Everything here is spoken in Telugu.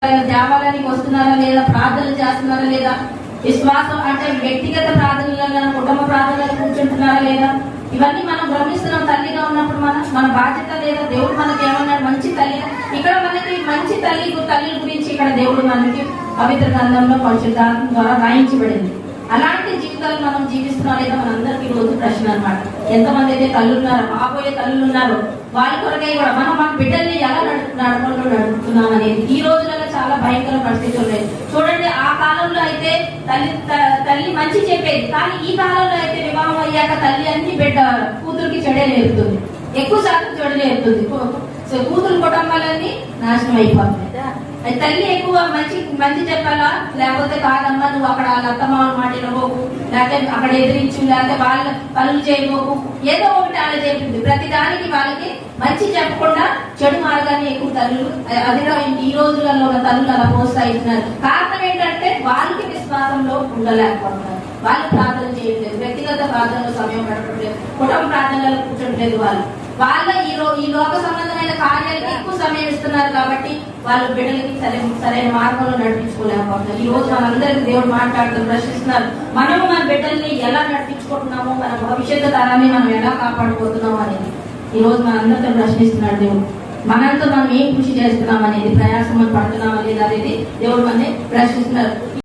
దేవాలయానికి వస్తున్నారా లేదా, ప్రార్థనలు చేస్తున్నారా లేదా, విశ్వాసం అంటే వ్యక్తిగత ప్రార్థనలలో కుటుంబ ప్రార్థనలు కూర్చుంటున్నారా లేదా, ఇవన్నీ మనం గమనిస్తున్నాం. తల్లిగా ఉన్నప్పుడు మన బాధ్యత లేదా, దేవుడు మనకి ఏమన్నాడు, మంచి తల్లి. ఇక్కడ మనకి మంచి తల్లి గురించి ఇక్కడ దేవుడు మనకి పవిత్ర గ్రంథంలో పరిశుద్ధాత్మ ద్వారా రాయించబడింది. అలాంటి జీవితాలు మనం జీవిస్తున్నాం లేదా మనందరికీ రోజు ప్రశ్న అన్నమాట. ఎంతమంది అయితే తల్లున్నారు, రాబోయే తల్లులు ఉన్నారు, వాళ్ళ కొరకై కూడా మన బిడ్డల్ని ఎలా నడుపుతున్నాం అనేది ఈ రోజులలో చాలా భయంకర పరిస్థితులు ఉన్నాయి. చూడండి, ఆ కాలంలో అయితే తల్లి మంచి చెప్పేది, కానీ ఈ కాలంలో అయితే వివాహం అయ్యాక తల్లి అన్ని బిడ్డ కూతురికి చెడే నేర్పుతుంది, ఎక్కువ శాతం చెడు నేర్పుతుంది. కూతురు కుటుంబాలన్నీ నాశనం అయిపోతుంది. తల్లి ఎక్కువ మంచి చెప్పాలా, లేకపోతే కాదమ్మా నువ్వు అక్కడ అత్తమావుల మాట ఇవ్వబోకు, లేకపోతే అక్కడ ఎదిరించు, లేకపోతే వాళ్ళ పనులు చేయబోకు, ఏదో ఒకటి అలా చెప్పింది. ప్రతి దానికి వాళ్ళకి మంచి చెప్పకుండా చెడు మార్గాన్ని ఎక్కువ తల్లులు, అదిగా ఈ రోజులలో ఉన్న తల్లులు అలా ప్రోత్సహిస్తున్నారు. కారణం ఏంటంటే వాళ్ళకి విశ్వాసంలో ఉండలేకపోతున్నారు, వాళ్ళు ప్రార్థన చేయట్లేదు, వ్యక్తిగత ప్రార్థనలో సమయం గడపట్లేదు, కుటుంబ ప్రార్థనలో కూర్చోట్లేదు. వాళ్ళ ఈ లోక సంబంధమైన కార్యాలకి ఎక్కువ సమయం ఇస్తున్నారు కాబట్టి వాళ్ళు బిడ్డలకి సరైన మార్గంలో నడిపించుకోలేకపోతున్నారు. ఈ రోజు మనందరికీ దేవుడు మాట్లాడుతూ ప్రశ్నిస్తున్నారు, మనము మన బిడ్డల్ని ఎలా నడిపించుకుంటున్నామో, మన భవిష్యత్తు తరాన్ని మనం ఎలా కాపాడుకోతున్నాము అనేది ఈ రోజు మనందరితో ప్రశ్నిస్తున్నాడు దేవుడు. మనంతో మనం ఏం కృషి చేస్తున్నాం అనేది, ప్రయాసం మనం పడుతున్నాం అనేది దేవుడు మనని ప్రశ్నిస్తున్నారు.